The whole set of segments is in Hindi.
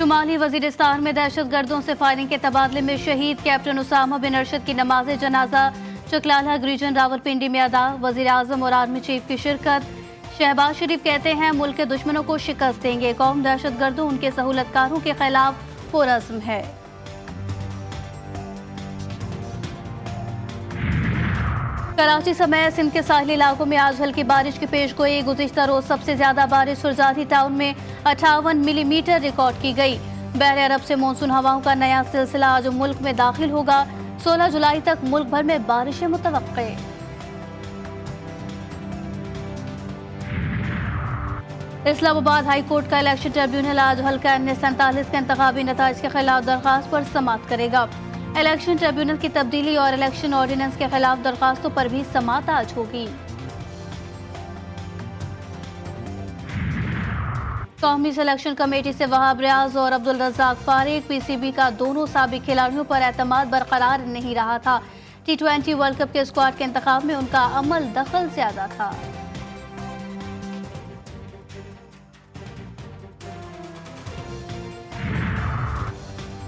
शुमाली वजीरिस्तान में दहशतगर्दों से फायरिंग के तबादले में शहीद कैप्टन उसामा बिन अरशद की नमाज जनाजा चकलाला रीजन रावलपिंडी में अदा। वजीर आजम और आर्मी चीफ की शिरकत। शहबाज शरीफ कहते हैं मुल्क के दुश्मनों को शिकस्त देंगे, कौम दहशतगर्दों उनके सहूलतकारों के खिलाफ पुरअज़्म है। कराची समेत सिंध के साहिली इलाकों में आज हल्की बारिश की पेशगोई। गुज़िश्ता रोज सबसे ज्यादा बारिश सुरजादी टाउन में 58 मिलीमीटर रिकॉर्ड की गई। बहरे अरब से मानसून हवाओं का नया सिलसिला आज मुल्क में दाखिल होगा। 16 जुलाई तक मुल्क भर में बारिशें मुतवक्के। इस्लामाबाद हाई कोर्ट का इलेक्शन ट्रिब्यूनल आज हल्का N47 के इंतखाबी नताइज के खिलाफ दरखास्त पर समाअत करेगा। इलेक्शन ट्रिब्यूनल की तब्दीली और इलेक्शन ऑर्डिनेंस के खिलाफ दरखास्तों पर भी समाअत आज होगी। कौमी सिलेक्शन कमेटी से वहाब रियाज और अब्दुल रज़ाक फारिग। पीसीबी का दोनों साबिक खिलाड़ियों पर एतमाद बरकरार नहीं रहा था। T20 वर्ल्ड कप के स्क्वाड के इंतखाब में उनका अमल दखल ज्यादा था।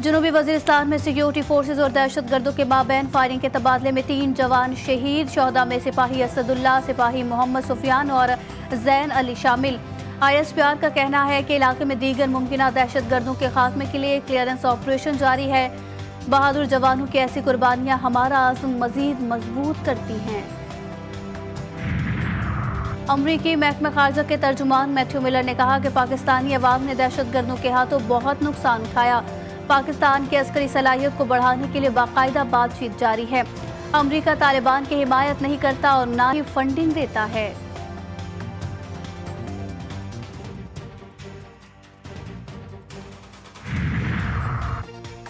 जनूबी वजीरिस्तान में सिक्योरिटी फोर्सेज और दहशतगर्दों के माबैन फायरिंग के तबादले में 3 जवान शहीद। शोहदा में सिपाही असदुल्ला, सिपाही मोहम्मद सुफियान और जैन अली शामिल। ISPR का कहना है कि इलाके में दीगर मुमकिन दहशतगर्दों के खात्मे के लिए क्लियरेंस ऑपरेशन जारी है। बहादुर जवानों की ऐसी कुर्बानियां हमारा आज़म मजीद मजबूत करती हैं। अमरीकी महकमा खारजा के तर्जुमान मैथ्यू मिलर ने कहा कि पाकिस्तानी अवाम ने दहशतगर्दों के हाथों बहुत नुकसान उठाया। पाकिस्तान की अस्करी सलाहियत को बढ़ाने के लिए बाकायदा बातचीत जारी है। अमरीका तालिबान की हिमायत नहीं करता और ना ही फंडिंग देता है।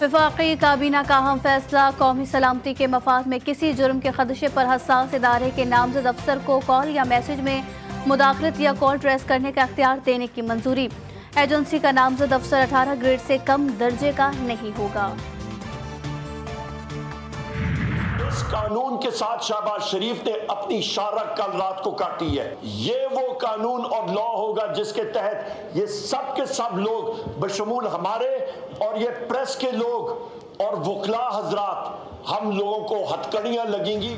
वफाकी काबीना का अहम फैसला। कौमी सलामती के मफाद में किसी जुर्म के खदशे पर हसास इदारे के नामजद अफसर को कॉल या मैसेज में मुदाखलत या कॉल ट्रेस करने का इख्तियार देने की मंजूरी। एजेंसी का नामजद अफसर 18 ग्रेड से कम दर्जे का नहीं होगा। इस कानून के साथ शहबाज शरीफ ने अपनी शारक कल रात को काटी है। ये वो कानून और लॉ होगा जिसके तहत ये सब के सब लोग बशमूल हमारे और ये प्रेस के लोग और वकला हजरात हम लोगों को हथकड़ियां लगेंगी।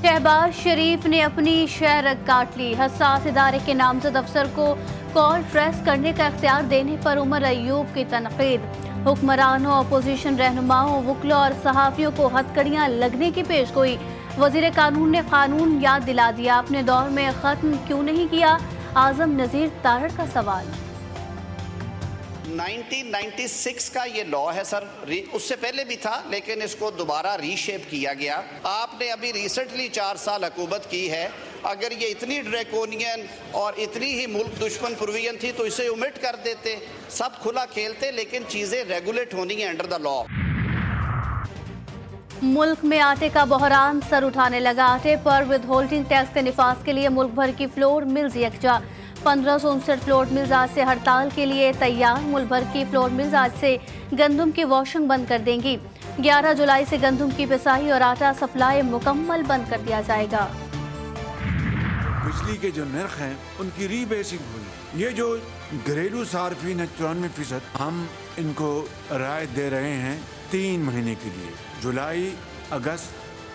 शहबाज शरीफ ने अपनी शहरत काट ली। हसास इदारे के नामजद अफसर को कॉल ट्रेस करने का इख्तियार देने पर उमर अयूब की तनकीद। हुक्मरानों, अपोजिशन रहनुमाओं, वकलों और सहाफियों को हथकड़ियां लगने की पेशगोई। वजीर कानून ने कानून याद दिला दिया, अपने दौर में खत्म क्यों नहीं किया? आजम नजीर तारड़ का सवाल। 1996 का ये लॉ है सर, उससे पहले भी था लेकिन इसको दोबारा रीशेप किया गया। आपने अभी रिसेंटली 4 साल हुकूमत की है। अगर ये इतनी ड्रैकोनियन और इतनी ही मुल्क दुश्मन प्रोविजन थी तो इसे ओमिट कर देते, सब खुला खेलते, लेकिन चीज़ें रेगुलेट होनी है अंडर द लॉ। मुल्क में आटे का बहरान सर उठाने लगा। आटे पर विद होल्डिंग टैक्स के निफाज के लिए मुल्क भर की फ्लोर मिल्स यकजा। 1559 फ्लोर मिल्स आज से हड़ताल के लिए तैयार। मुल्क भर की फ्लोर मिल्स आज से गंदम की वॉशिंग बंद कर देंगी। 11 जुलाई से गंदम की पिसाई और आटा सप्लाई मुकम्मल बंद कर दिया जाएगा। बिजली के जो नर्ख हैं उनकी रीबेसिंग हुई। ये जो घरेलू सार्फिन है 94%, हम इनको राय दे रहे हैं 3 महीने के लिए, जुलाई, अगस्त,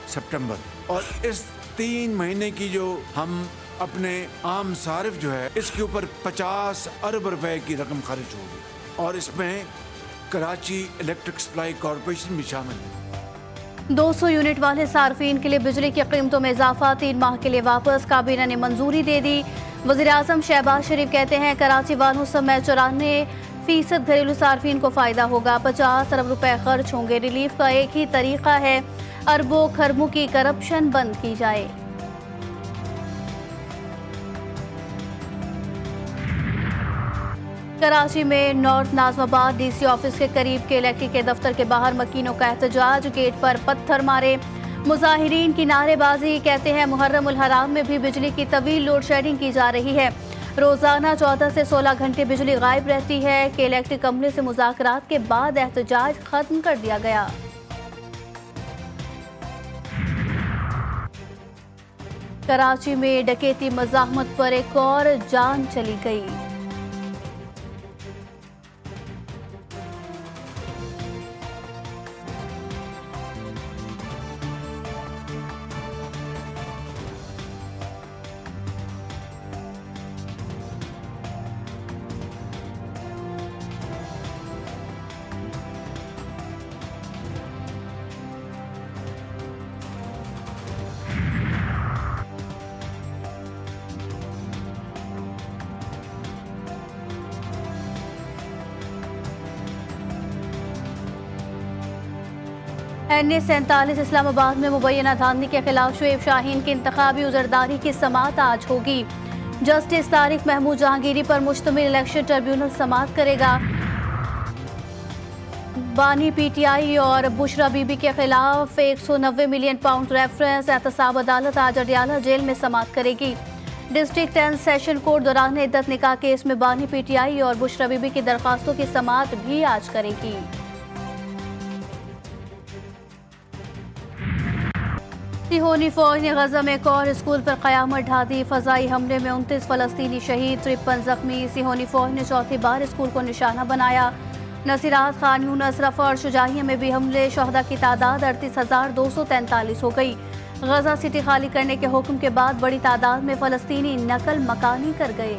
सितंबर। और इस 3 महीने की जो हम अपने आम सारिफ जो है इसके ऊपर 50 अरब रुपए की रकम खर्च होगी और इसमें कराची इलेक्ट्रिक सप्लाई कॉरपोरेशन भी शामिल है। 200 यूनिट वाले सार्फिन के लिए बिजली की कीमतों में इजाफा 3 माह के लिए वापस। काबीना ने मंजूरी दे दी। वज़ीर आज़म शहबाज शरीफ कहते हैं कराची वालों समेत 94% घरेलू सार्फिन को फायदा होगा। 50 अरब रुपए खर्च होंगे। रिलीफ का एक ही तरीका है, अरबों खरबों की करप्शन बंद की जाए। कराची में नॉर्थ नाजमाबाद DC ऑफिस के करीब के इलेक्ट्रिक के दफ्तर के बाहर मकीनों का एहतजाज। गेट पर पत्थर मारे मुजाहिरीन की नारेबाजी। कहते हैं मुहर्रम उल हराम में भी बिजली की तवील लोड शेडिंग की जा रही है। रोजाना 14 से 16 घंटे बिजली गायब रहती है कि इलेक्ट्रिक कंपनी से मुज़ाकरात के बाद एहतजाज खत्म कर दिया गया। कराची में डकैती मज़ाहमत पर एक और जान चली गई। NA-47 इस्लामाबाद में मुबैना धांधली के खिलाफ शुएब शाहीन की इंतखाबी उजरदारी की समाअत आज होगी। जस्टिस तारिक महमूद जहांगीरी पर मुश्तमिल इलेक्शन ट्रिब्यूनल समाअत करेगा। बानी PTI और बुशरा बीबी के खिलाफ 190 मिलियन पाउंड रेफरेंस एहतसाब अदालत आज अडियाला जेल में समाअत करेगी। डिस्ट्रिक्ट एंड सेशन कोर्ट दौरान इद्दत निकाह केस में बानी PTI और बुशरा बीबी की दरखास्तों की समाअत भी आज करेगी। सिहोनी फौज ने गजा में एक और स्कूल पर कयामत ढा दी। फजाई हमले में 29 फलस्तीनी शहीद, 53 जख्मी। सिहोनी फौज ने चौथी बार स्कूल को निशाना बनाया। नसीरात, खान यूनिस, रफा और शुजाइया में भी हमले। शहदा की तादाद 38,243 हो गई। गजा सिटी खाली करने के हुक्म के बाद बड़ी तादाद में फलस्तीनी नकल मकानी कर गए।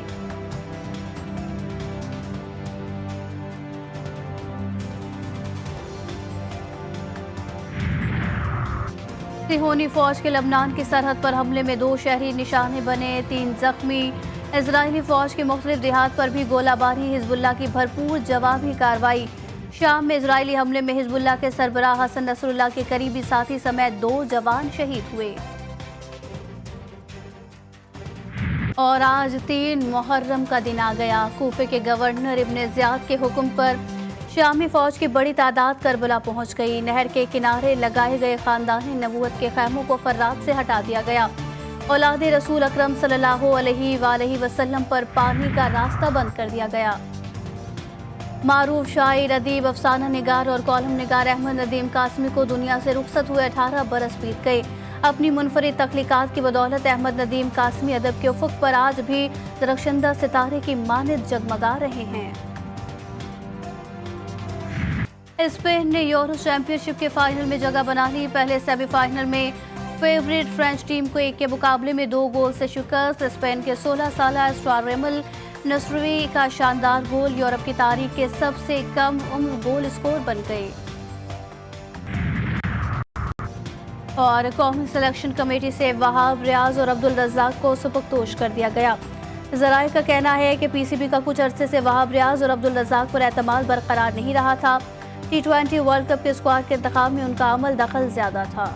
सिहोनी फौज के लबनान की सरहद पर हमले में 2 शहरी निशाने बने, 3 जख्मी। इजरायली फौज के मुख्तलिफ देहात पर भी गोलाबारी, हिजबुल्लाह की भरपूर जवाबी कार्रवाई। शाम में इजरायली हमले में हिजबुल्लाह के सरबराह हसन नसरुल्लाह के करीबी साथी समेत 2 जवान शहीद हुए। और आज 3 मुहर्रम का दिन आ गया। कूफे के गवर्नर इब्न ज़ियाद के हुक्म पर शामी फौज की बड़ी तादाद करबला पहुंच गई। नहर के किनारे लगाए गए खानदानी नबूवत के खैमों को फर्रात से हटा दिया गया। औलाद रसूल अकरम सल्लल्लाहु अलैहि वसल्लम पर पानी का रास्ता बंद कर दिया गया। मारूफ शायर, अदीब, अफसाना निगार और कॉलम निगार अहमद नदीम कासमी को दुनिया से रुखसत हुए 18 बरस बीत गए। अपनी मुनफरिद तख्लीकात की बदौलत अहमद नदीम कासमी अदब के उफुक पर आज भी दरख्शंदा सितारे की मानिद जगमगा रहे हैं। स्पेन ने यूरो चैंपियनशिप के फाइनल में जगह बना ली। पहले सेमीफाइनल में फेवरेट फ्रेंच टीम को 1 के मुकाबले में 2 गोल से शिकस्त। स्पेन के 16 साला स्टार रेमल नस्रवी का शानदार गोल यूरोप की तारीख के सबसे कम उम्र गोल स्कोर बन गए। और कौमी सिलेक्शन कमेटी से वहाब रियाज और अब्दुल रज़ाक को सुपुख्तोश कर दिया गया। ज़राए का कहना है कि PCB का कुछ अरसे से वहाब रियाज और अब्दुल रज़ाक पर एतमाद बरकरार नहीं रहा था। T20 वर्ल्ड कप के स्क्वाड के इंतखाब में उनका अमल दखल ज्यादा था।